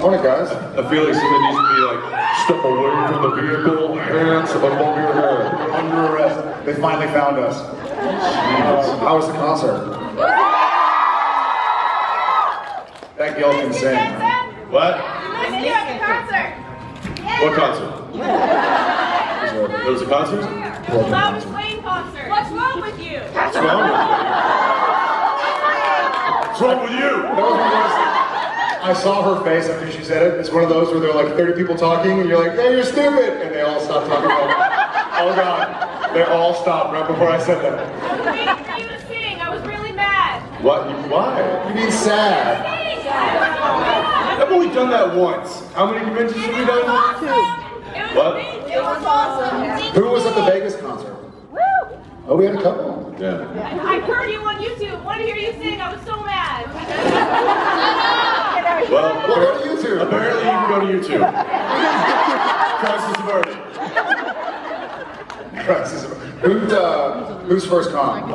Morning, guys. I feel like somebody needs to be like, step away from the vehicle, hands above your head. We're under arrest. They finally found us. How was the concert? That girl can sing. What? Listen to you at the concert. What concert? There was a concert? Loud Explain concert. What's wrong with you? What's wrong with you? What's wrong with you? That was one of those, I saw her face after she said it. It's one of those where there are like 30 people talking and you're like, hey, you're stupid! And they all stop talking. Oh God. They all stopped right before I said that. I was waiting for you to sing. I was really mad. What? Why? You mean sad? I've only done that once. How many conventions have we done? What? It was awesome. Who was at the Vegas concert? Oh, we had a couple. Yeah. I heard you on YouTube. Want to hear you sing. I was so mad. Well, Go to YouTube. apparently you can go to YouTube. Crisis averted. Who's first con?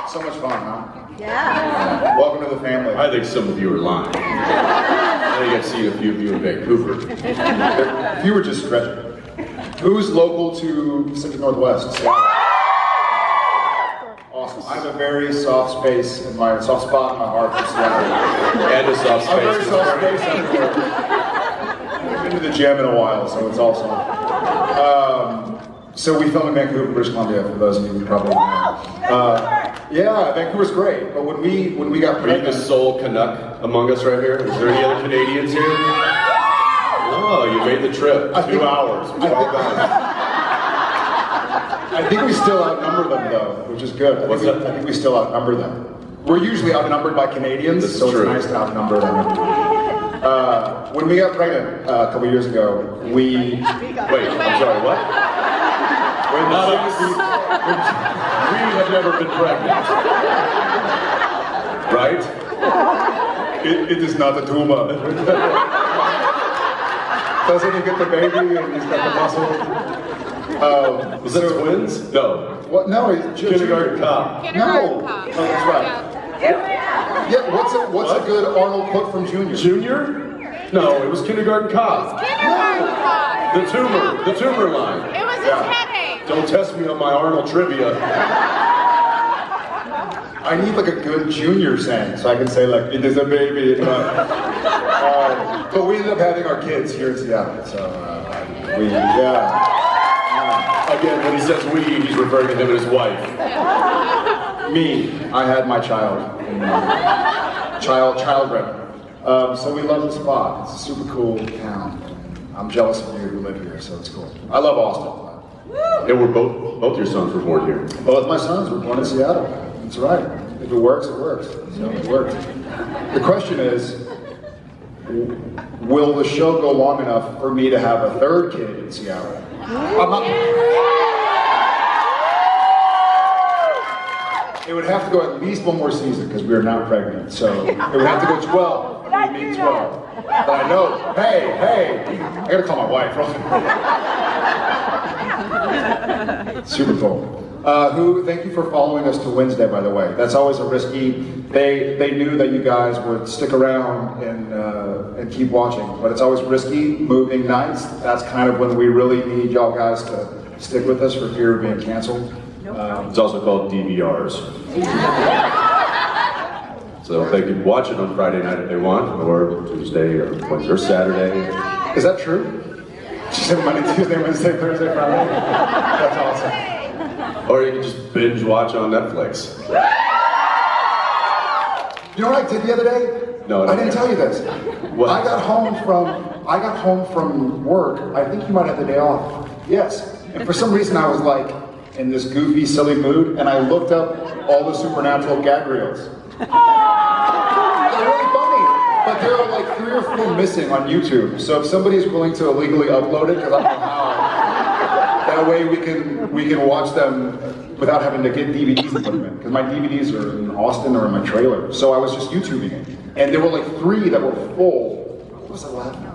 So much fun, huh? Yeah. Welcome to the family. I think some of you are lying. I think I've seen a few of you in Vancouver. If you were just stretching. Who's local to Pacific Northwest? Seattle. Awesome. I have a very soft spot in my heart for Seattle. And a soft I'm very space. soft space everywhere. I've been to the gym in a while, so it's awesome. So we film in Vancouver, British Columbia, for those of you who probably know. Yeah, Vancouver's great, but when we got Are you pregnant, the sole Canuck among us right here? Is there any other Canadians here? Oh, you made the trip. 2 hours. Well done. I think we still outnumber them though, which is good. I think we still outnumber them. We're usually outnumbered by Canadians, This is so true. it's nice to outnumber them. When we got pregnant a couple years ago, Wait, I'm sorry, what? Not us. We have never been pregnant. Right? It is not a tumor. Doesn't he get the baby and he's got the muscle? Was that twins? No. What? No, he's Kindergarten cop. No. Oh, that's right. Yeah. What's a good Arnold quote from Junior? Junior? No, it was kindergarten cop. The tumor line. It was his headache. Don't test me on my Arnold trivia. I need like a good Junior saying so I can say like it is a baby. But we ended up having our kids here in Seattle, so Again, when he says we, he's referring to him and his wife. Me, I had my child, child ready. So we love the spot. It's a super cool town. I'm jealous of you who live here, so it's cool. I love Austin. And we're both your sons were born here. Both my sons were born in Seattle. That's right. If it works, it works. So it worked. The question is, will the show go long enough for me to have a third kid in Seattle? It would have to go at least one more season because we are not pregnant. So it would have to go 12. It would be 12. But I know, hey, I gotta call my wife. Super cool. Thank you for following us to Wednesday, by the way. That's always a risky. They knew that you guys would stick around and keep watching, but it's always risky moving nights. That's kind of when we really need y'all guys to stick with us for fear of being canceled. It's also called DVRs. So they can watch it on Friday night if they want, or Tuesday, or Wednesday, or Saturday. Is that true? She said Monday, Tuesday, Wednesday, Thursday, Friday. That's awesome. Or you can just binge watch on Netflix. You know what I did the other day? No, I didn't tell you this. What? I got home from work. I think you might have the day off. Yes. And for some reason I was like in this goofy, silly mood, and I looked up all the Supernatural gag reels. They're really funny, but there are like 3 or 4 missing on YouTube. So if somebody is willing to illegally upload it, because I don't know how, that way we can watch them without having to get DVDs and put them in. Because my DVDs are in Austin or in my trailer. So I was just YouTubing it. And there were like 3 that were full. What was I laughing at?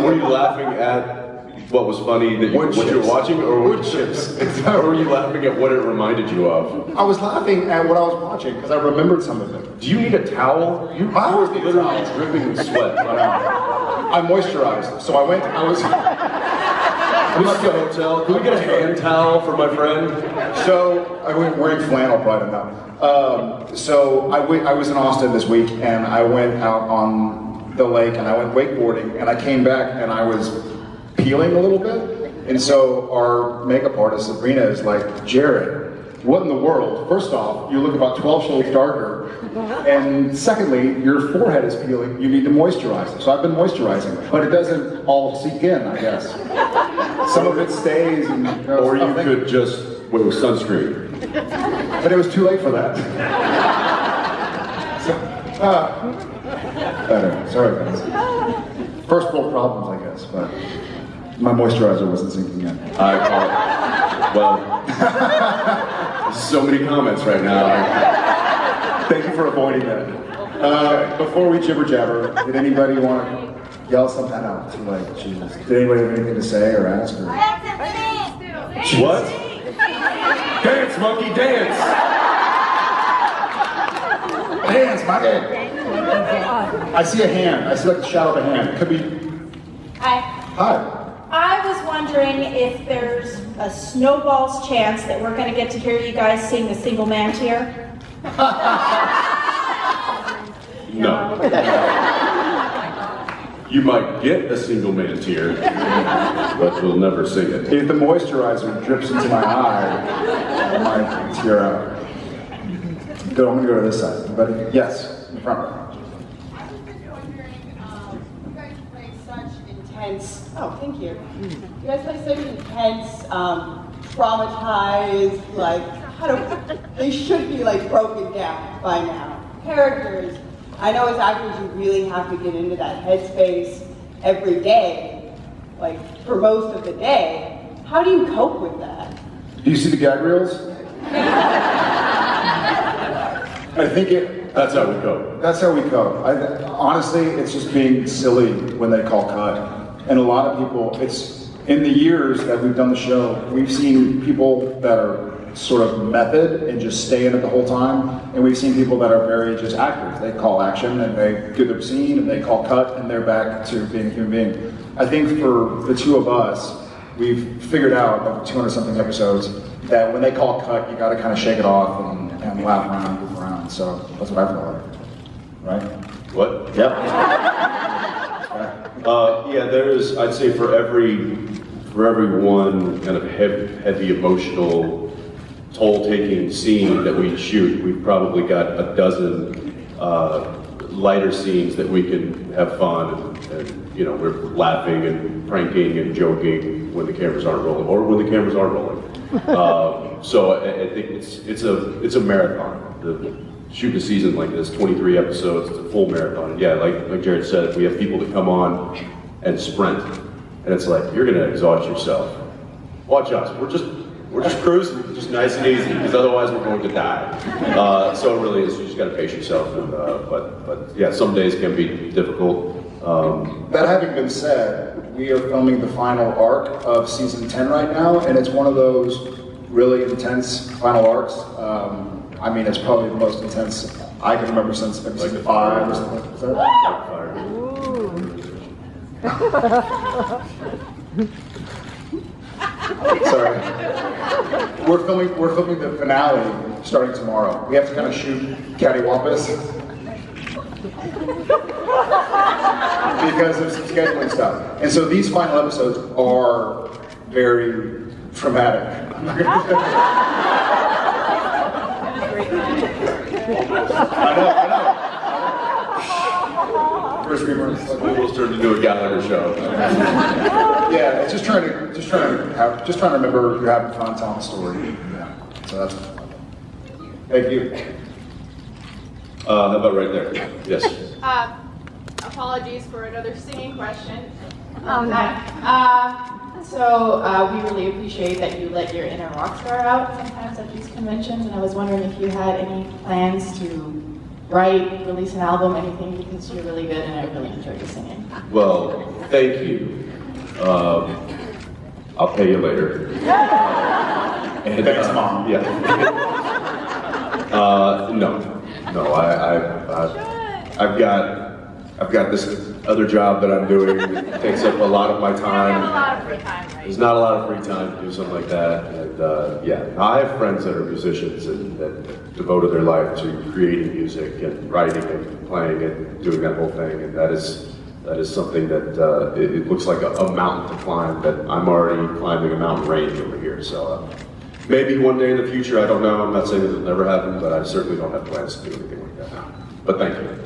Were you laughing at What was funny that what you were watching, or wood chips? Or were you laughing at what it reminded you of? I was laughing at what I was watching because I remembered some of it. Do you need a towel? You always were need a literally towel. dripping with sweat. I moisturized, so I went. I was. I'm not the hotel. Can we get a hand towel for my friend? So I went wearing flannel, probably enough. So I was in Austin this week, and I went out on the lake, and I went wakeboarding, and I came back, and I was peeling a little bit, and so our makeup artist Sabrina is like, Jared, what in the world? First off, you look about 12 shades darker, and secondly, your forehead is peeling. You need to moisturize it. So I've been moisturizing, but it doesn't all sink in, I guess. Some of it stays, and or you could just wear sunscreen. But it was too late for that. Better. Sorry, guys. First world problems, I guess, but my moisturizer wasn't sinking in. Well, so many comments right now. Thank you for avoiding that. Before we jibber jabber, did anybody want to yell something out? Like, Jesus. Did anybody have anything to say or ask? Or? What? Dance, monkey, dance! Hands, my man. I see a hand. I see like the shadow of a hand. It could be. Hi. I was wondering if there's a snowball's chance that we're going to get to hear you guys sing the Single Man Tear. No. You might get a single man tear, but you'll never sing it. If the moisturizer drips into my eye, I might tear out. Good, I'm going to go to this side. But yes, in front of me. Oh, thank you. You guys play such intense, traumatized, like, they should be like broken down by now. Characters, I know as actors you really have to get into that headspace every day, like for most of the day. How do you cope with that? Do you see the gag reels? I think That's how we go. That's how we go. Honestly, it's just being silly when they call cut. And a lot of people, it's in the years that we've done the show, we've seen people that are sort of method and just stay in it the whole time. And we've seen people that are very just actors. They call action and they do their scene and they call cut and they're back to being a human being. I think for the two of us, we've figured out over 200 something episodes that when they call cut, you got to kind of shake it off and laugh around, move around. So that's what I feel like, right? What? Yep. Yeah, there's, I'd say for every one kind of heavy emotional, toll-taking scene that we shoot, we've probably got a dozen lighter scenes that we can have fun and you know, we're laughing and pranking and joking when the cameras aren't rolling, or when the cameras are rolling. So I think it's a marathon. Shoot a season like this, 23 episodes, it's a full marathon. And yeah, like Jared said, we have people that come on and sprint, and it's like, you're gonna exhaust yourself. Watch us, we're just cruising, just nice and easy, because otherwise we're going to die. So it really is, you just gotta pace yourself, and, but yeah, some days can be difficult. That having been said, we are filming the final arc of season 10 right now, and it's one of those really intense final arcs. I mean, it's probably the most intense I can remember since maybe season 5 or something. Is that? Sorry. We're filming the finale starting tomorrow. We have to kind of shoot cattywampus because of some scheduling stuff. And so these final episodes are very traumatic. I know. First we were Almost turned into a Gallagher show. yeah, it's just trying to remember you're having fun telling a story. Yeah. So that's thank you. How about right there? Yes. Apologies for another singing question. Oh, no. So we really appreciate that you let your inner rock star out sometimes at these conventions, and I was wondering if you had any plans to write, release an album, anything, because you're really good and I really enjoy your singing. Well, thank you. I'll pay you later. And, Thanks, Mom. Yeah. No. I've got this other job that I'm doing that takes up a lot of my time. a lot of free time, right? There's not a lot of free time to do something like that. And yeah, I have friends that are musicians and that devoted their life to creating music and writing and playing and doing that whole thing. And that is something that it looks like a mountain to climb, that I'm already climbing a mountain range over here. So maybe one day in the future, I don't know. I'm not saying it'll never happen, but I certainly don't have plans to do anything like that now. But thank you.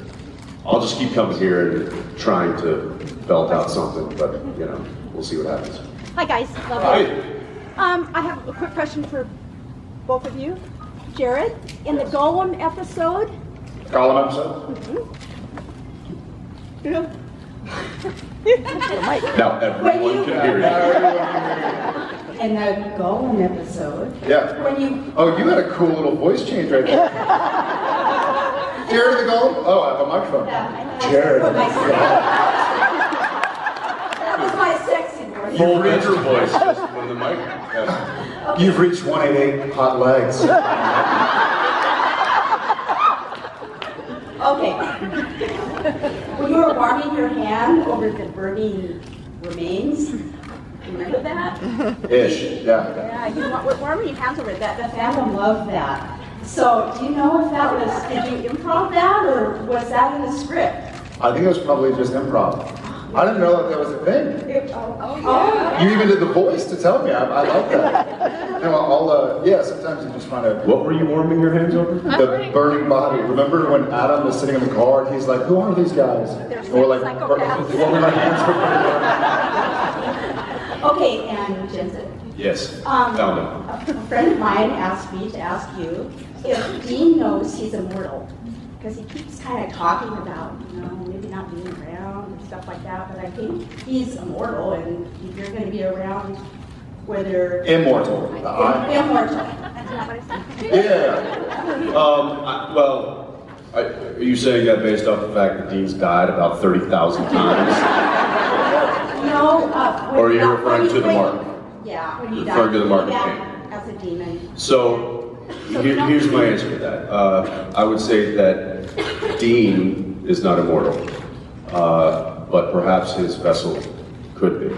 I'll just keep coming here and trying to belt out something, but you know, we'll see what happens. Hi guys, love you. I have a quick question for both of you. Jared, in the Golem episode, Column episode? Now everyone can hear you. In the Golem episode, Yeah. when you, Oh, you had a cool little voice change right there. Jared the Golem? Oh, I have a microphone. Jared. that was my sexy voice. Full range of voice, just when the mic. Yeah. You've reached 188 hot legs. Okay. When you were warming your hand over the burning remains, remember that? Ish, yeah. yeah, you were warming your hands over that. The fandom loved that. So, do you know if that was, did you improv that, or was that in the script? I think it was probably just improv. I didn't know that was a thing. Oh, You even did the voice to tell me. I like that. You know, yeah, sometimes you just find out What were you warming your hands over? the burning body. Remember when Adam was sitting in the car and he's like, who are these guys? And we're like, psychopaths. warming our hands for okay, and Jensen. Yes, Um, found him. A friend of mine asked me to ask you if Dean knows he's immortal, because he keeps kind of talking about, you know, maybe not being around and stuff like that, but I think he's immortal, and if you're going to be around, whether... Immortal. Immortal. That's not what I said. Yeah. Are you saying that based off the fact that Dean's died about 30,000 times? No, Or are you referring to the mark? Yeah, when you Referring to the mark of yeah, as a demon. So, here's my answer to that. I would say that Dean is not immortal, but perhaps his vessel could be.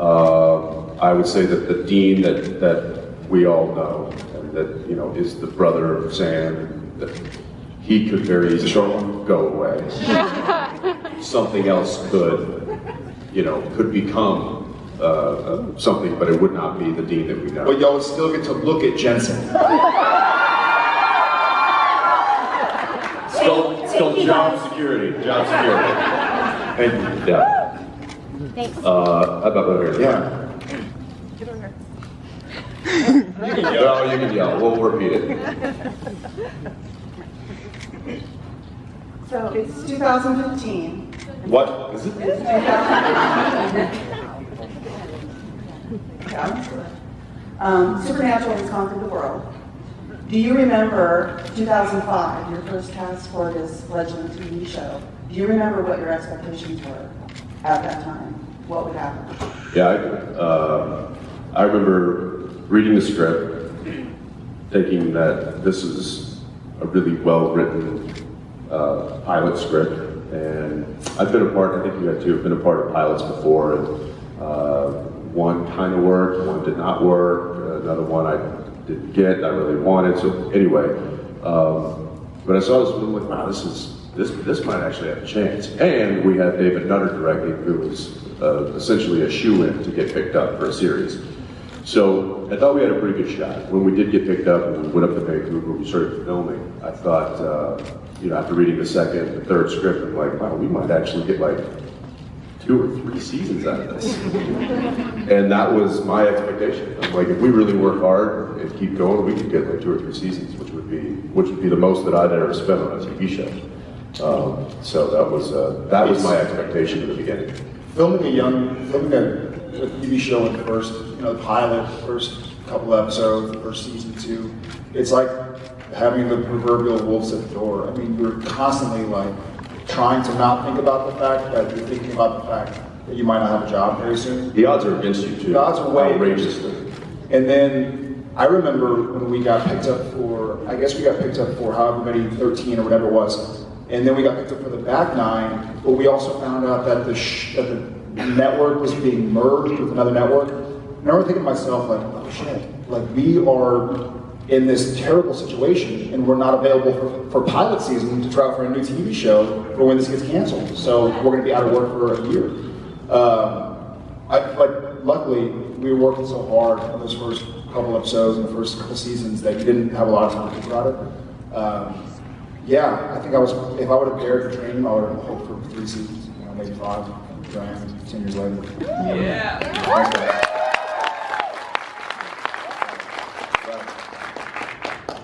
I would say that the Dean that we all know, and that you know is the brother of Sam, that he could very easily go away. Something else could become something, but it would not be the Dean that we know. But y'all would still get to look at Jensen. Still job security. And yeah. Thanks. How about over here? Yeah. You can yell. You can yell. We'll repeat it. So it's 2015. What is it? Supernatural has conquered the world. Do you remember 2005, your first cast for this Legend TV show? Do you remember what your expectations were at that time? What would happen? Yeah, I remember reading the script, thinking that this is a really well-written pilot script, and I've been a part. I think you had too. Have been a part of pilots before, and one kind of worked, one did not work, another one I didn't get. I really wanted. So anyway, but I saw this film like, wow, this might actually have a chance. And we had David Nutter directing, who was essentially a shoe-in to get picked up for a series. So I thought we had a pretty good shot. When we did get picked up and we went up to Vancouver, we started filming. I thought, after reading the second and third script, I'm like, wow, we might actually get like 2 or 3 seasons out of this. And that was my expectation. I'm like, if we really work hard and keep going, we could get like 2 or 3 seasons, which would be the most that I'd ever spent on a TV show. So that was my expectation at the beginning. Filming a TV show in the first, the pilot, first couple episodes, the first season 2, it's like having the proverbial wolves at the door. I mean, you're constantly like trying to not think about the fact that you're thinking about the fact that you might not have a job very soon. The odds are against you too. The odds are way outrageously. And then I remember when we got picked up for, I guess we got picked up for however many, 13 or whatever it was. And then we got picked up for the back 9, but we also found out that the network was being merged with another network. And I remember thinking to myself, like, oh shit, like we are in this terrible situation and we're not available for pilot season to try out for a new TV show for when this gets canceled. So we're gonna be out of work for a year. But luckily, we were working so hard on those first couple episodes and the first couple seasons that you didn't have a lot of time to think about it. Yeah, I think if I would have dared to dream, I would have hoped for 3 seasons, maybe 5. Here I am, 10 years later. Yeah. Thanks, guys.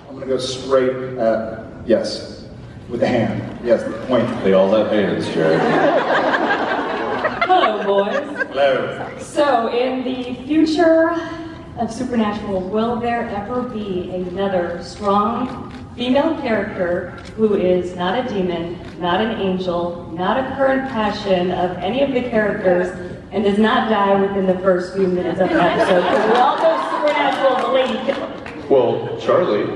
I'm going to go straight at, yes, with the hand. Yes, the point. They all have hands, Jared. Hello, boys. Hello. So, in the future of Supernatural, will there ever be another strong female character who is not a demon, not an angel, not a current passion of any of the characters, and does not die within the first few minutes of an episode? Because we all know Supernatural is a lady killer. Well, Charlie.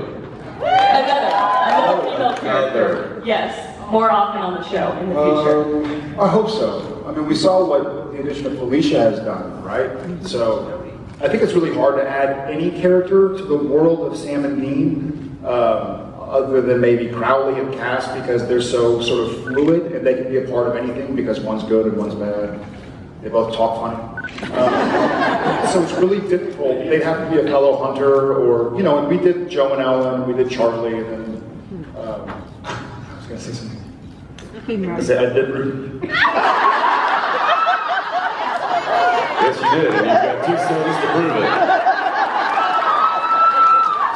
Another female character. Yes, more often on the show in the future. I hope so. I mean, we saw what the addition of Felicia has done, right? So I think it's really hard to add any character to the world of Sam and Dean, other than maybe Crowley and Cass, because they're so sort of fluid and they can be a part of anything because one's good and one's bad. They both talk funny. So it's really difficult. They'd have to be a fellow hunter or, and we did Joe and Ellen, we did Charlie, and then, I was going to say something. I did Ruth. Yes, you did. And you've got 2 stories to prove it.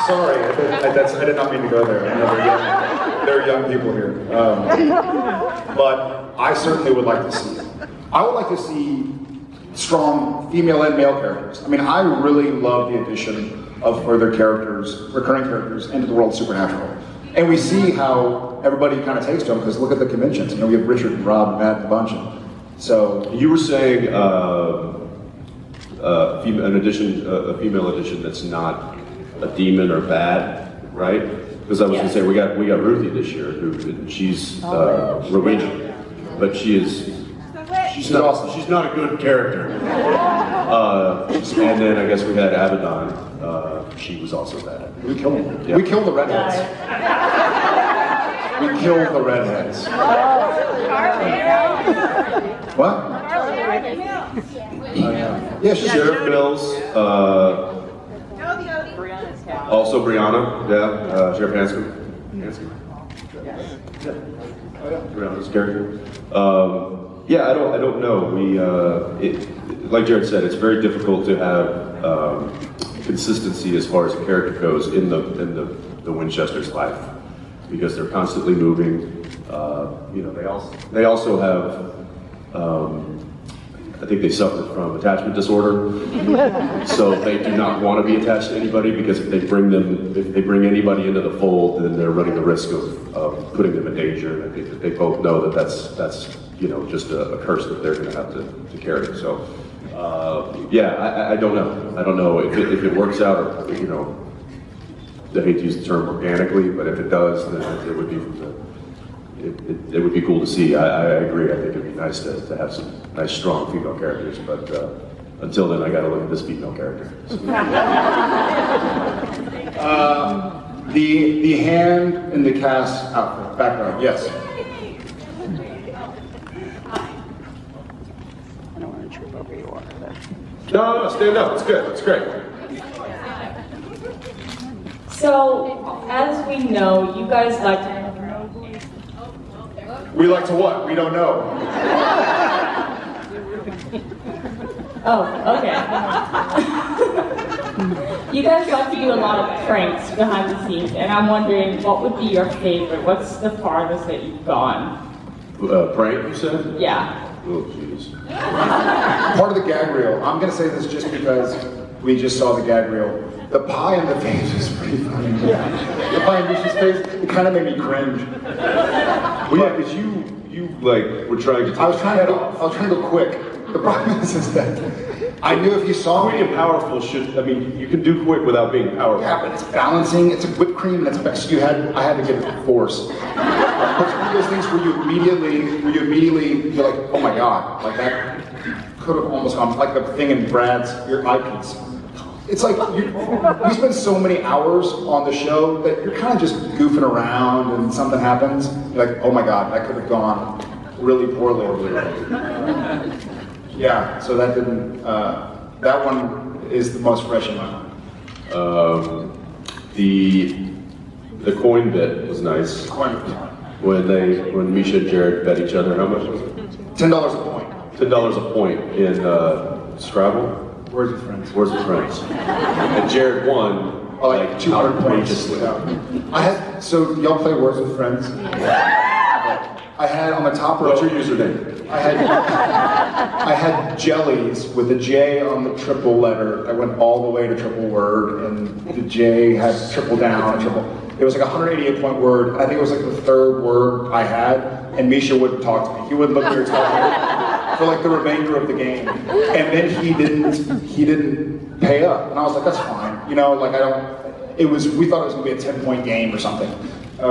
Sorry, I did not mean to go there. I know there are young people here. But I certainly would like to see it. I would like to see strong female and male characters. I mean, I really love the addition of further characters, recurring characters, into the world of Supernatural. And we see how everybody kind of takes to them, because look at the conventions. We have Richard and Rob and Matt and a bunch of them. So You were saying a female addition that's not a demon or bad, right? Because I was going to say we got Ruthie this year, who she's Rowena, but she's not a good character. And then I guess we had Abaddon. She was also bad. we killed them. Yeah. We killed the redheads. We killed the redheads. What? Yeah, she's Sheriff Mills. Also Brianna, Sheriff Hanscom. Brianna's character. Yeah, I don't know. Like Jared said, it's very difficult to have consistency as far as a character goes in the Winchester's life, because they're constantly moving. They also have. I think they suffer from attachment disorder, so they do not want to be attached to anybody, because if they bring anybody into the fold, then they're running the risk of putting them in danger. And I think that they both know that that's just a curse that they're going to have to carry. So I don't know. I don't know if it works out, or I hate to use the term organically, but if it does, then it would be from the. It would be cool to see. I agree. I think it'd be nice to have some nice, strong female characters. But until then, I got to look at this female character. The hand in the Cass outfit, background, yes. I don't want to trip over your water. No, stand up. It's good. It's great. So, as we know, you guys like to. We like to what? We don't know. Oh, okay. You guys like to do a lot of pranks behind the scenes, and I'm wondering what would be your favorite? What's the farthest that you've gone? Prank, you said? Yeah. Oh, jeez. Part of the gag reel, I'm going to say this just because we just saw the gag reel. The pie in the face was pretty funny. The pie in Misha's face, it kind of made me cringe. Well, yeah, because you like were trying to. I was trying to go quick. The problem is that I knew if you saw Quick me. and powerful should. I mean, you can do quick without being powerful. Yeah, but it's balancing. It's a whipped cream, and it's best. I had to give it force. It's one of those things where you immediately, you're like, oh my god, like that could have almost gone like the thing in Brad's your eyepiece. It's like we spend so many hours on the show that you're kind of just goofing around, and something happens. You're like, oh my god, that could have gone really poorly. Yeah, so that didn't. That one is the most fresh in my mind. The coin bit was nice. When Misha and Jared bet each other, how much was it? $10 a point. $10 a point in Scrabble. Words with friends. Words with friends. And Jared won Like 200 points. outrageously. So y'all play Words with Friends? I had on the top row. What's your username? I had jellies with a J on the triple letter that went all the way to triple word, and the J had triple down and triple. It was like a 188 point word. And I think it was like the third word I had, and Misha wouldn't talk to me. He wouldn't look at me or talk to me for like the remainder of the game. And then he didn't pay up, and I was like, that's fine. You know, like we thought it was gonna be a 10-point game or something. We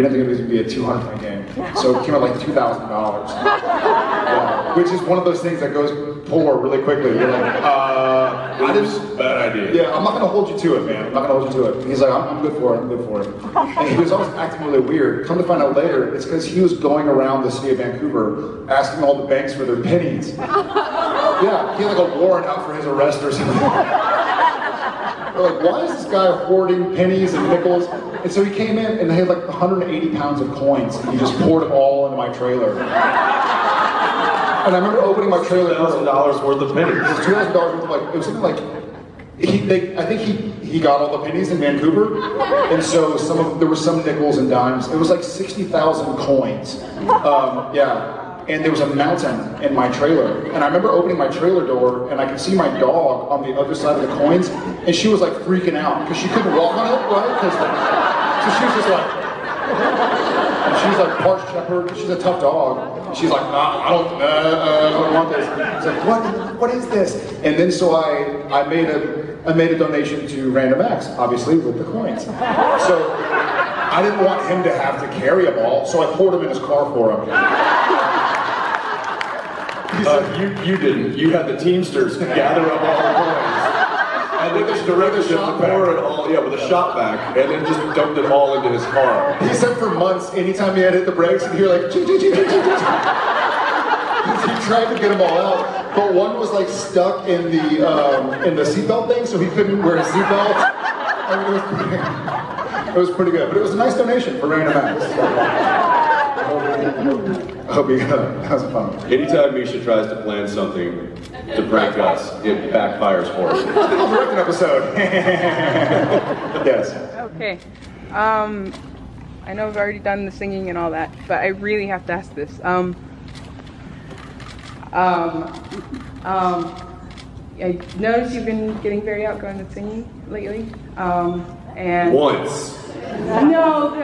didn't think it was going to be a 200-point game, so it came out like $2,000, which is one of those things that goes poor really quickly. You're like, Bad idea. yeah, I'm not going to hold you to it, man. I'm not going to hold you to it. And he's like, I'm good for it. I'm good for it. And he was always acting really weird. Come to find out later, it's because he was going around the city of Vancouver asking all the banks for their pennies. Yeah, he had like a warrant out for his arrest or something. They're like, why is this guy hoarding pennies and nickels? And so he came in and they had like 180 pounds of coins, and he just poured it all into my trailer. And I remember opening my trailer. $1,000 worth of pennies. It was $2,000 worth of it was something like, I think he got all the pennies in Vancouver, and so there were some nickels and dimes. It was like 60,000 coins. Yeah. And there was a mountain in my trailer. And I remember opening my trailer door, and I could see my dog on the other side of the coins, and she was like freaking out, because she couldn't walk on it, right? So she was just like, she's like part shepherd, she's a tough dog. She's like, nah, I don't want this. It's like, what is this? And then so I made a donation to Random Acts, obviously, with the coins. So I didn't want him to have to carry them all, so I poured them in his car for him. You didn't. You had the Teamsters gather up all the coins. And they just directed him to pour it all, with a shop vac, and then just dumped it all into his car. He said for months, anytime he had hit the brakes, he'd hear like, choo, choo, choo, choo, choo, choo. He tried to get them all out, but one was like stuck in the seatbelt thing, so he couldn't wear his seatbelt. I mean, it was pretty good, but it was a nice donation for Random Acts. I hope you got it. That was fun. Anytime Misha tries to plan something to prank us, it backfires for us. I'll direct an episode. Yes. Okay. I know I've already done the singing and all that, but I really have to ask this. I noticed you've been getting very outgoing with singing lately. And Once.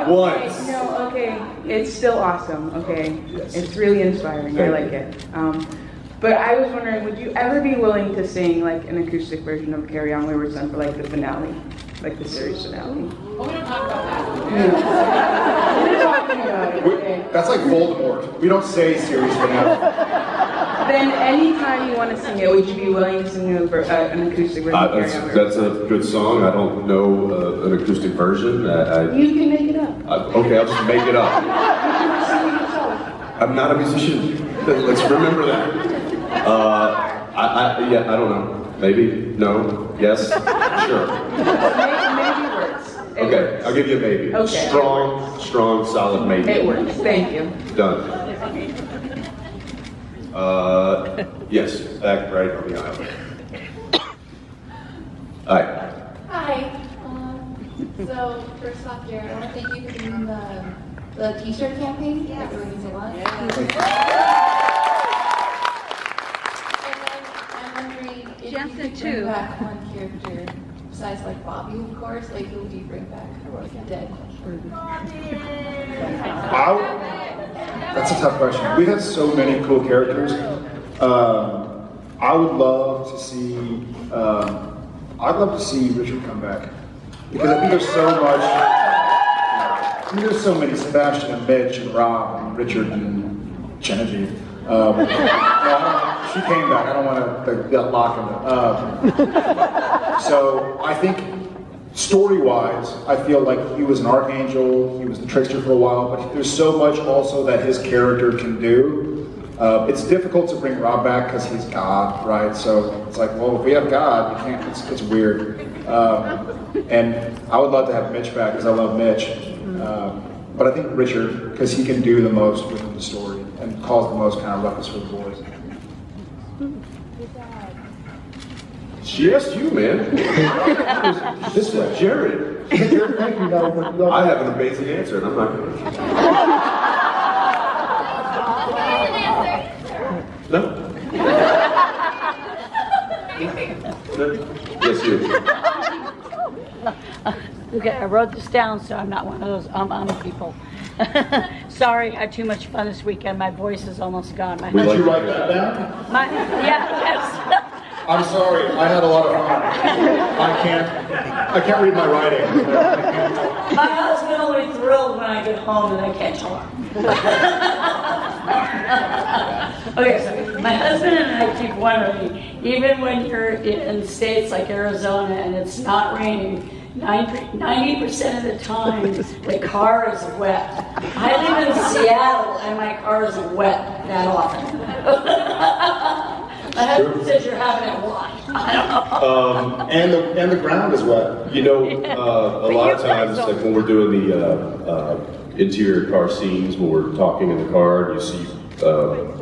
Once. No, okay. It's still awesome, okay? Yes. It's really inspiring. I like it. But I was wondering, would you ever be willing to sing like an acoustic version of Carry On Wayward Son for like the finale? Like the series finale? Oh, we don't talk about that. We're talking about it, okay? That's like Voldemort. We don't say series finale. Then anytime you want to sing it, would you be willing to sing an acoustic version of Carry On Wayward That's a good song. I don't know an acoustic version. You can make it up. Okay, I'll just make it up. You can sing it yourself. I'm not a musician. Let's remember that. I don't know. Maybe? No? Yes? Sure. Maybe works. It Okay, works. I'll give you a maybe. Okay. Strong, solid maybe. It works. Thank you. Done. Yes, back right on the aisle. Hi. Hi. So first off, Jared, I want to thank you for doing the T-shirt campaign. That really means a lot. And then I'm wondering Like, Jensen, if you could too. bring back one character, besides like Bobby, of course, like who would you bring back? Like dead. That's a tough question. We have so many cool characters. I would love to see. I'd love to see Richard come back because I think there's so much. I mean, there's so many: Sebastian and Mitch and Rob and Richard and Genevieve. No, she came back. I don't want to get locked in it. So I think story-wise, I feel like he was an archangel. He was the trickster for a while, but there's so much also that his character can do. It's difficult to bring Rob back because he's God, right? So it's like, well, if we have God, we can't. It's weird. And I would love to have Mitch back because I love Mitch. But I think Richard, because he can do the most with the story and cause the most kind of ruckus for the boys. She asked you, man. This is Jared. Thank you. No, I have an amazing answer, and I'm not going to. No? No? Yes, you. Okay, I wrote this down so I'm not one of those people. Sorry, I had too much fun this weekend. My voice is almost gone. Did you write that down? Yes. I'm sorry, I had a lot of fun. I can't read my writing. My husband will be thrilled when I get home and I can't talk. Okay, so my husband and I keep wondering, even when you're in states like Arizona and it's not raining, 90% of the time the car is wet. I live in Seattle and my car is wet that often. My husband says you're having it washed. I don't know. And the ground is wet. You know, a lot of times, like when we're doing the interior car scenes, when we're talking in the car, you see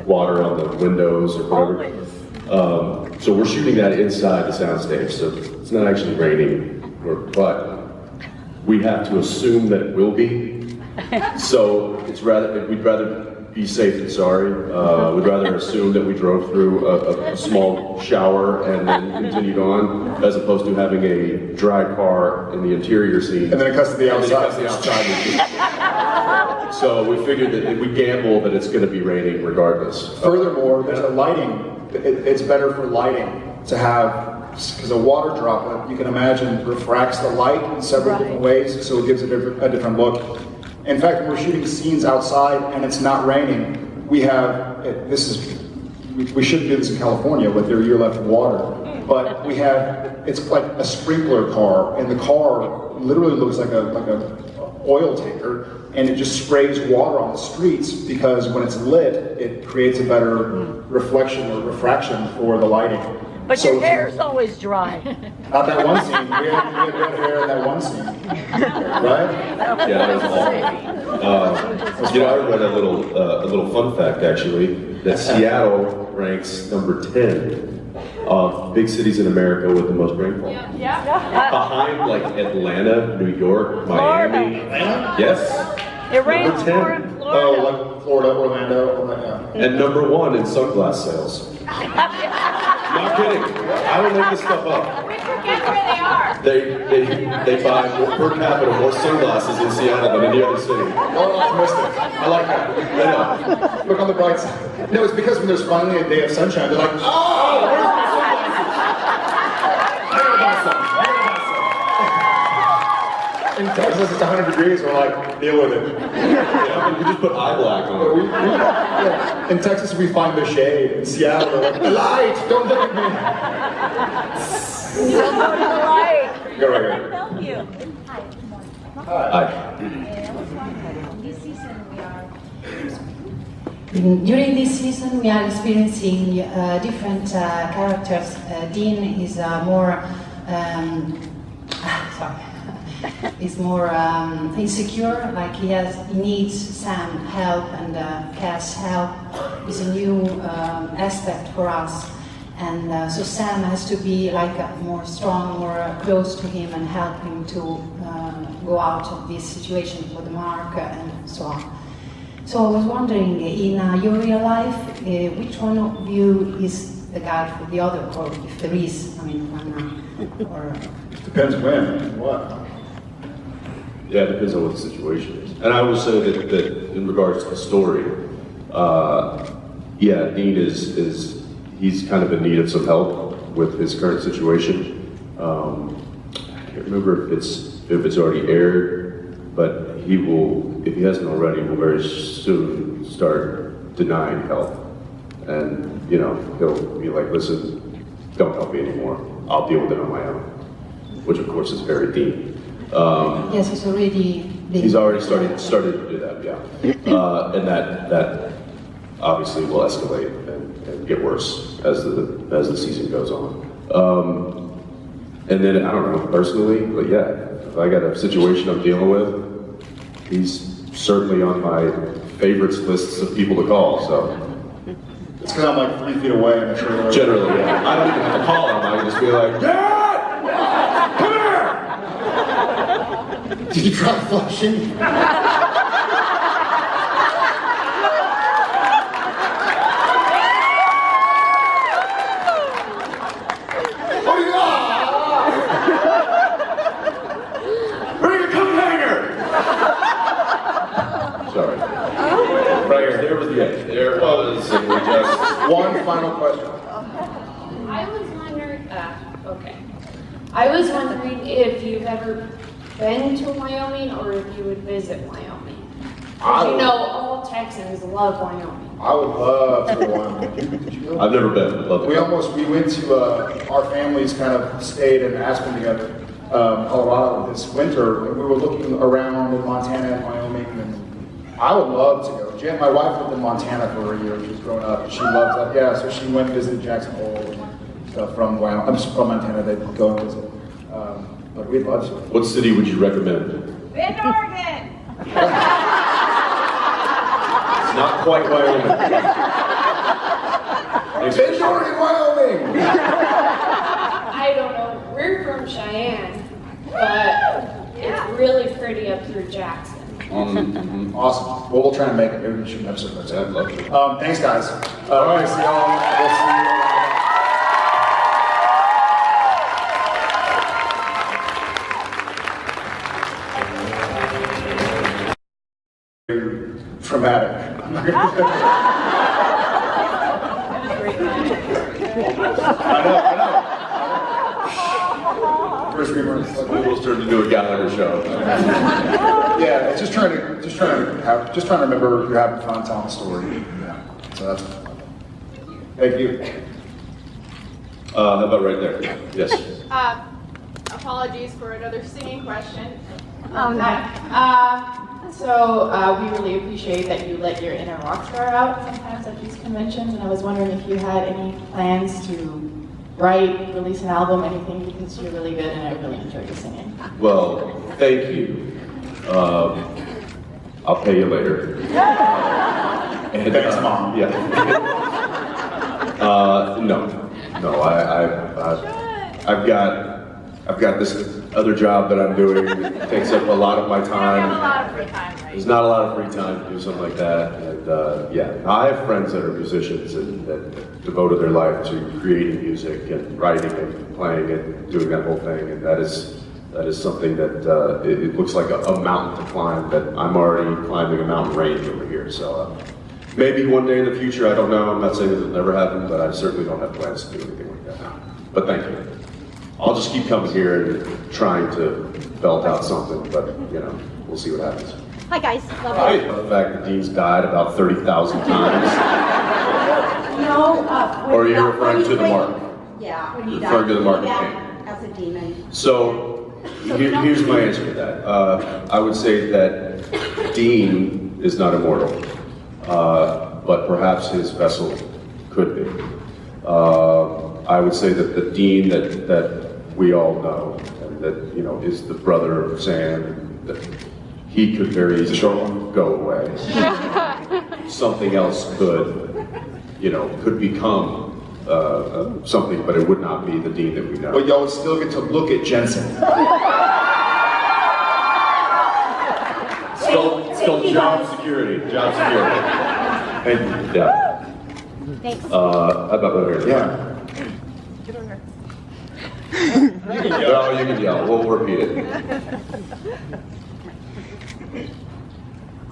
water on the windows or whatever. So we're shooting that inside the soundstage, so it's not actually raining, but we have to assume that it will be. So we'd rather be safe than sorry. We'd rather assume that we drove through a small shower and then continued on, as opposed to having a dry car in the interior scene. And then it cuts to the outside. So we figured that we gamble that it's going to be raining regardless. Furthermore, there's a lighting. It's better for lighting to have, because a water droplet, you can imagine, refracts the light in several different ways, so it gives it a different look. In fact, when we're shooting scenes outside and it's not raining, we have, we shouldn't do this in California with their year left of water, but we have, it's like a sprinkler car, and the car literally looks like a oil tanker, and it just sprays water on the streets because when it's lit, it creates a better reflection or refraction for the lighting. But your hair's always dry. Not that one scene. We had red hair in that one scene. Right? Yeah, that was awesome. You know, I read a little fun fact actually that Seattle ranks number 10 of big cities in America with the most rainfall. Yeah. Behind like Atlanta, New York, Miami. Yes. It rains Number 10. more in Florida. Oh, like Florida, Orlando. Yeah. And number 1 in sunglass sales. Not kidding. I don't make this stuff up. We forget where they are. They buy per capita more sunglasses in Seattle than any other city. Oh, optimistic. I like that. Look on the bright side. No, it's because when there's finally a day of sunshine, they're like, oh, where's my sunglasses? I gotta buy some. In Texas, it's 100 degrees. We're like, deal with it. Yeah, we just put eye black on it. Yeah. In Texas, we find the shade. In Seattle, they're like, the light. Don't look at me. Don't go to the light. Go right here. Help you. Hi. During this season, we are experiencing different characters. Dean is is more insecure, like he needs Sam help, and Cass help is a new aspect for us. And so Sam has to be like more strong, more close to him, and help him to go out of this situation for the mark and so on. So I was wondering, in your real life, which one of you is the guy for the other, or if there is, I mean, when, or... Depends when and what. Yeah, it depends on what the situation is. And I will say that in regards to the story, yeah, Dean he's kind of in need of some help with his current situation. I can't remember if it's already aired, but he will, if he hasn't already, will very soon start denying help. And, you know, he'll be like, listen, don't help me anymore. I'll deal with it on my own. Which of course is very Dean. Yes, he's already... He's already started to do that, yeah. And that obviously will escalate and get worse as the season goes on. And then, I don't know, personally, but yeah, if I got a situation I'm dealing with, he's certainly on my favorites lists of people to call, so. It's because I'm like 3 feet away and I'm sure. Generally, yeah. I don't even have to call him, I can just be like, Dad! Come here! Did you try flushing? Bring a coat hanger! Sorry. Right, there was the edge. There it was, and we just... One final question. I was wondering, okay. I was wondering if you've ever been to Wyoming or if you would visit Wyoming. Because you know, all Texans love Wyoming. I would love to go to Wyoming. Did you go? I've never been. Love it. We went to, our families kind of stayed in Aspen together, Colorado this winter, and we were looking around in Montana and Wyoming, and I would love to go. Jen, my wife lived in Montana for a year when she was growing up, and she loved that. Yeah, so she went and visited Jackson Hole and stuff from Wyoming. I'm just from Montana, they'd go and visit. But we'd love to. What city would you recommend? Bend, Oregon! It's not quite Wyoming. Bend, Oregon, Wyoming! I don't know, we're from Cheyenne, but it's really pretty up through Jackson. Awesome. Well, we'll try and make it. Maybe we should have some. I'd love to. Thanks, guys. We'll see y'all. We'll see you. Traumatic. I know. First dreamer. We almost turned into a Gallagher show. Yeah, it's just trying to remember you're having fun telling the story. Yeah. So that's thank you. How about right there? Yes. Apologies for another singing question. So we really appreciate that you let your inner rock star out sometimes at these conventions, and I was wondering if you had any plans to write, release an album, anything, because you're really good and I really enjoy your singing. Well, thank you. I'll pay you later. And, Thanks, Mom. Yeah. No. I've got this other job that I'm doing that takes up a lot of my time. There's not a lot of free time to do something like that. And yeah, I have friends that are musicians and that devoted their life to creating music and writing and playing and doing that whole thing. And that is something that it looks like a mountain to climb, that I'm already climbing a mountain range over here. So maybe one day in the future, I don't know. I'm not saying it'll never happen, but I certainly don't have plans to do anything like that now. But thank you. I'll just keep coming here and trying to belt out something, but you know, we'll see what happens. Hi guys, love I you. the fact that Dean's died about 30,000 times. No, Or are you referring to the mark? Yeah. When you referring to the mark of yeah, as a demon. So here's my answer to that. I would say that Dean is not immortal, but perhaps his vessel could be. I would say that the Dean that we all know, and that you know is the brother of Sam, that he could very easily go away. Something else could become something, but it would not be the Dean that we know. But y'all would still get to look at Jensen. Still job security. Thank you. Yeah. Thanks. How about right here? Yeah. You can yell. No, you can yell. We'll repeat it.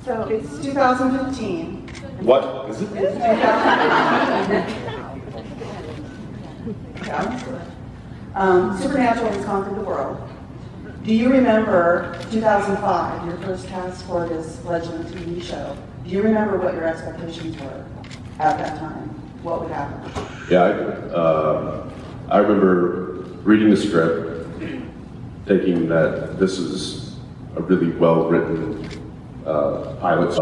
So it's 2015. What is it? Supernatural has conquered the world. Do you remember 2005, your first cast for this Legend TV show? Do you remember what your expectations were at that time? What would happen? Yeah, I remember reading the script, thinking that this is a really well-written pilot.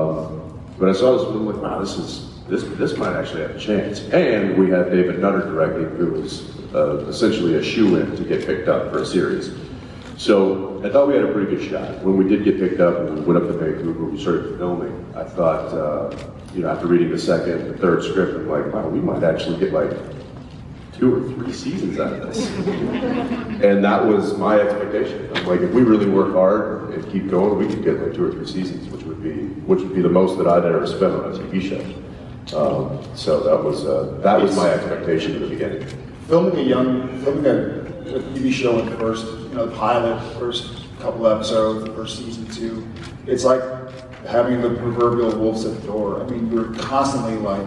But I saw this film like, wow, this might actually have a chance. And we had David Nutter directing, who was essentially a shoe-in to get picked up for a series. So I thought we had a pretty good shot. When we did get picked up and we went up to Vancouver, we started filming. I thought, after reading the second and third script, I'm like, wow, we might actually get like 2 or 3 seasons out of this. And that was my expectation. I'm like, if we really work hard and keep going, we could get like 2 or 3 seasons, which would be the most that I'd ever spent on a TV show. So that was my expectation at the beginning. Filming a TV show in the first, the pilot, first couple episodes, the first season 2, it's like having the proverbial wolves at the door. I mean, you're constantly like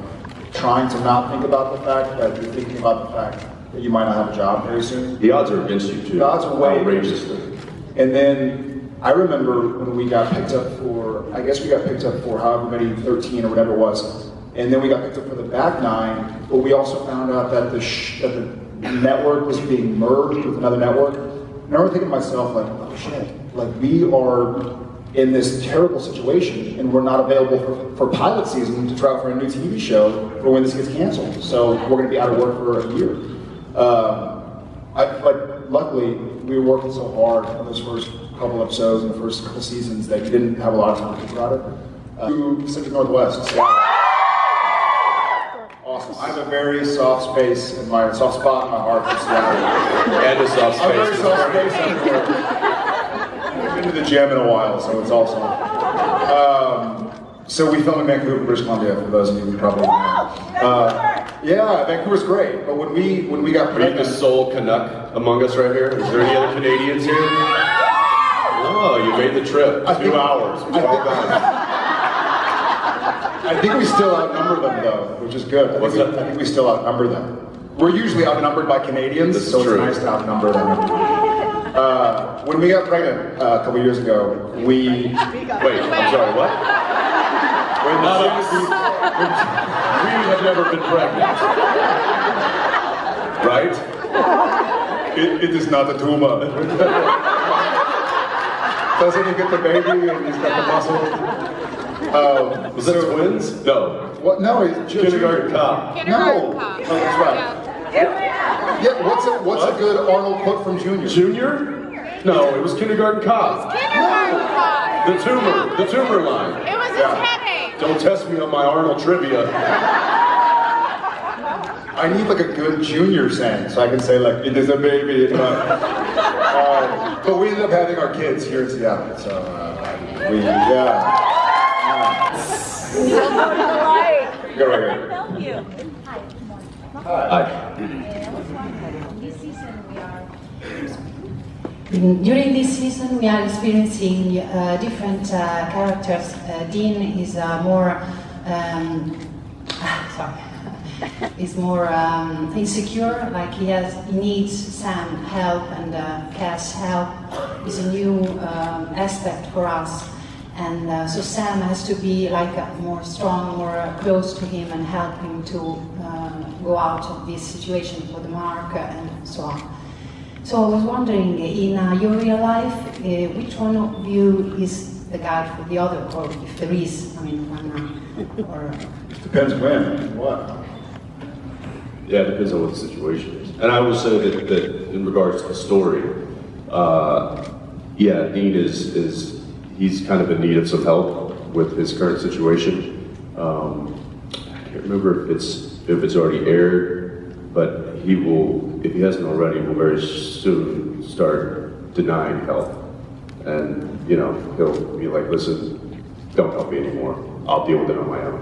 trying to not think about the fact that you're thinking about the fact that you might not have a job very soon. The odds are against you too. The odds are way outrageously. And then I remember when we got picked up for, I guess we got picked up for however many, 13 or whatever it was. And then we got picked up for the back 9, but we also found out that the network was being merged with another network. And I remember thinking to myself, like, oh shit, like we are in this terrible situation and we're not available for pilot season to try out for a new TV show for when this gets canceled. So we're gonna be out of work for a year. But luckily, we were working so hard on those first couple episodes and the first couple seasons that you didn't have a lot of time to think about it. To Pacific Northwest, Seattle. Awesome. I have a very soft space in my soft spot in my heart for Seattle. And a soft space. A very soft space everywhere. I've been to the gym in a while, so it's awesome. So we filmed in Vancouver, British Columbia, for those of you who probably know. Yeah, Vancouver's great, but when we got Are you the sole Canuck among us right here? Is there any other Canadians here? Oh, you made the trip. 2 hours. Well done. I think we still outnumber them, though, which is good. I think we still outnumber them. We're usually outnumbered by Canadians, so it's nice to outnumber them. When we got pregnant a couple years ago, we... Wait, I'm sorry, what? We have never been pregnant. Right? It is not a tumor. Doesn't he get the baby and he's got the muscle? Was that twins? No. What? No, he's Kindergarten Cop. No. Oh, that's right. Yeah, what's a good Arnold quote from Junior? Junior? No, it was Kindergarten Cop. Kindergarten Cop. The tumor line. It was his headache. Don't test me on my Arnold trivia. I need like a good Junior saying, so I can say like, it is a baby. But we ended up having our kids here in Seattle, so Go right here. Help you. Hi. During this season, we are experiencing different characters. Dean is more insecure, like he needs Sam help, and Cass help is a new aspect for us. And so Sam has to be like more strong, more close to him, and help him to go out of this situation for the mark and so on. So I was wondering, in your real life, which one of you is the guy for the other, or if there is, I mean, one, or... Depends when, what. Yeah, it depends on what the situation is. And I will say that in regards to the story, yeah, Dean he's kind of in need of some help with his current situation. I can't remember if it's already aired, but he will, if he hasn't already, will very soon start denying help. And, he'll be like, listen, don't help me anymore. I'll deal with it on my own.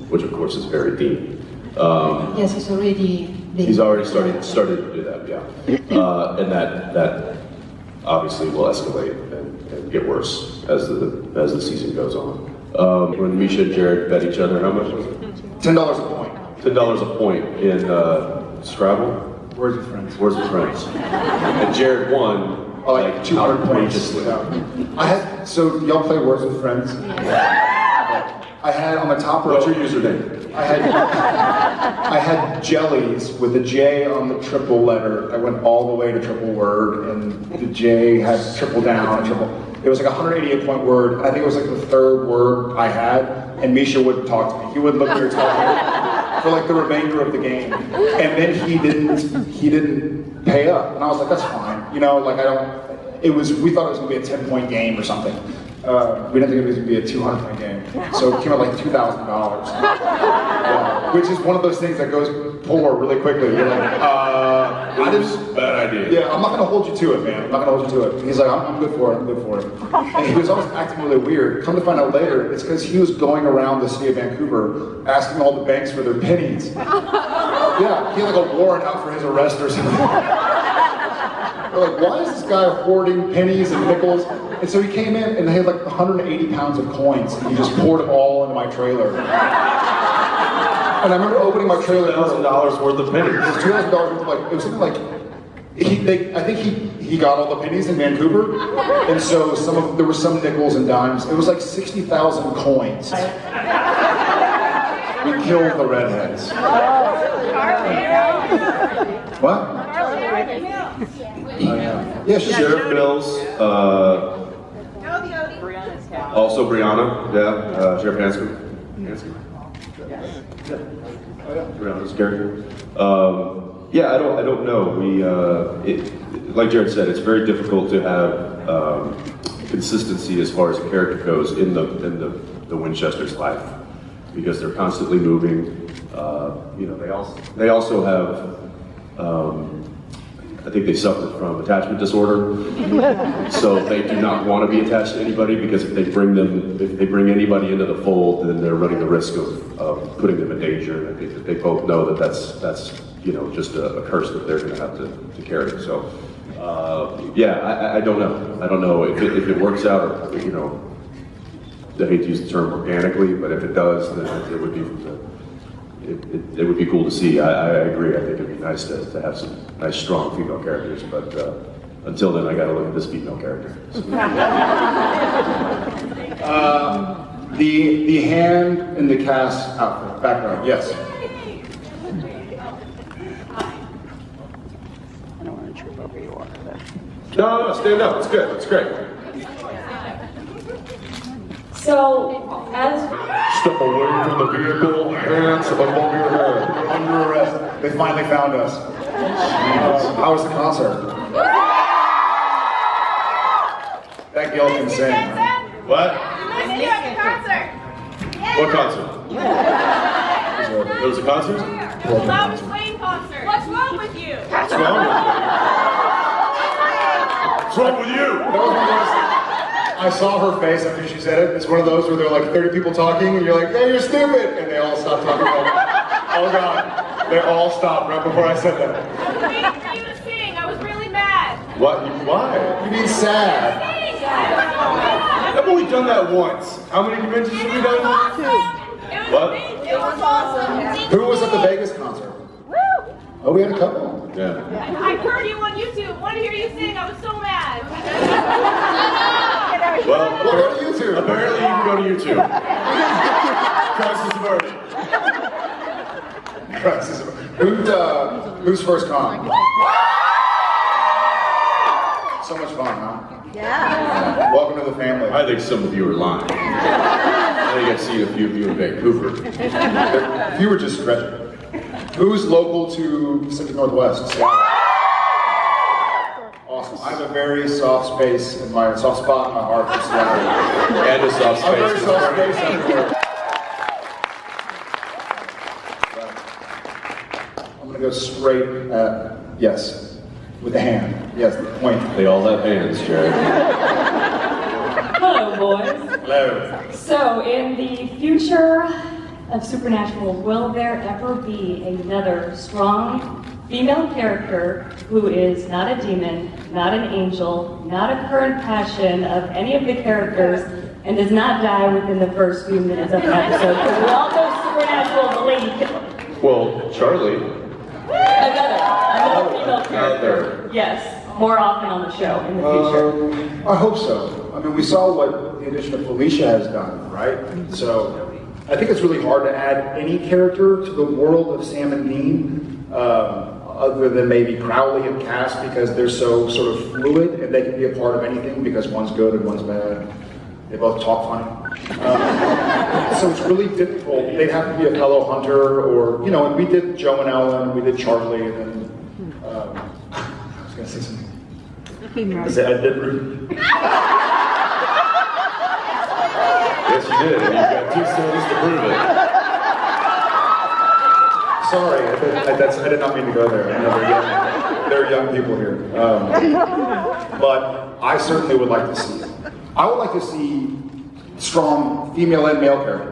Which of course is very Dean. Yes, he's already been. He's already started to do that, yeah. And that obviously will escalate and get worse as the season goes on. When Misha and Jared bet each other, how much was it? $10 a point. $10 a point in Scrabble? Words with friends. Words with friends. And Jared won. Like 200 points. Outrageously. So y'all play Words with Friends? I had on the top row. What's your username? I had jellies with a J on the triple letter. I went all the way to triple word, and the J had triple down, triple. It was like a 188 point word. I think it was like the third word I had, and Misha wouldn't talk to me. He wouldn't look at me or talk to me for like the remainder of the game. And then he didn't pay up, and I was like, that's fine. You know, like we thought it was gonna be a 10-point game or something. We didn't think it was going to be a 200-point game. So it came out like $2,000. Which is one of those things that goes poor really quickly. You're like, bad idea. Yeah, I'm not going to hold you to it, man. I'm not going to hold you to it. And he's like, I'm good for it, I'm good for it. And he was always acting really weird. Come to find out later, it's because he was going around the city of Vancouver asking all the banks for their pennies. Yeah, he had like a warrant out for his arrest or something. We're like, why is this guy hoarding pennies and nickels? And so he came in and they had like 180 pounds of coins and he just poured it all into my trailer. And I remember opening my trailer. $2,000 worth of pennies. It was $2,000 worth of it was something like, I think he got all the pennies in Vancouver. And so there were some nickels and dimes. It was like 60,000 coins. We killed the redheads. What? Yeah, Sheriff Mills, also Brianna, yeah, Sheriff Hanscom. Brianna's character. Yeah, I don't know. Like Jared said, it's very difficult to have consistency as far as a character goes in the Winchester's life because they're constantly moving. You know, they also have. I think they suffer from attachment disorder, so they do not want to be attached to anybody because if they bring anybody into the fold, then they're running the risk of putting them in danger. And I think that they both know that that's you know just a curse that they're going to have to carry. So yeah, I don't know. I don't know if it works out. Or, you know, I hate to use the term organically, but if it does, then it would be. It would be cool to see. I agree. I think it'd be nice to have some nice, strong female characters. But until then, I got to look at this female character. The hand in the cast outfit, background, yes. I don't want to trip over you. No, stand up. It's good. It's great. So, as Step away from the vehicle, hands above your head. Under arrest. They finally found us. How was the concert? That girl can sing. What? Missed you at the concert. What concert? There was a concert? Loud Wayne concert. What's wrong with you? What's wrong with you? What's wrong with you? I saw her face after she said it. It's one of those where there are like 30 people talking and you're like, yeah, you're stupid. And they all stop talking. Like, oh God. They all stopped right before I said that. I was waiting for you to sing. I was really mad. What? Why? You mean sad. I've only done that once. How many conventions have we done? What? It was awesome. Who was at the Vegas concert? Oh, we had a couple. Yeah. I heard you on YouTube. Want to hear you sing. I was so mad. Well, Go to YouTube. Apparently you can go to YouTube. Crisis averted. Crisis averted. Who's first con? So much fun, huh? Yeah. Welcome to the family. I think some of you are lying. I think I've seen a few of you in Vancouver. You were just stretching. Who's local to Pacific Northwest? Seattle. Awesome. I have a very soft spot in my heart for Seattle. And a soft space. A very soft space everywhere. I'm going to go straight at, yes, with the hand. Yes, the point. They all have hands, Jared. hello, boys. Hello. So, in the future of Supernatural, will there ever be another strong female character who is not a demon, not an angel, not a current passion of any of the characters, and does not die within the first few minutes of the episode? Because we all know Supernatural is a lady killer. Well, Charlie. Another female character. Yes, more often on the show in the future. I hope so. I mean, we saw what the addition of Felicia has done, right? So I think it's really hard to add any character to the world of Sam and Dean, other than maybe Crowley and Cass, because they're so sort of fluid and they can be a part of anything because one's good and one's bad. They both talk funny. So it's really difficult. They'd have to be a fellow hunter or, you know, and we did Joe and Ellen, we did Charlie, and then, I was going to say something. I did Ruth. Yes, you did, and you've got 2 stories to prove it. Sorry, I did not mean to go there. I know there are young people here. But I certainly would like to see it. I would like to see strong female and male characters.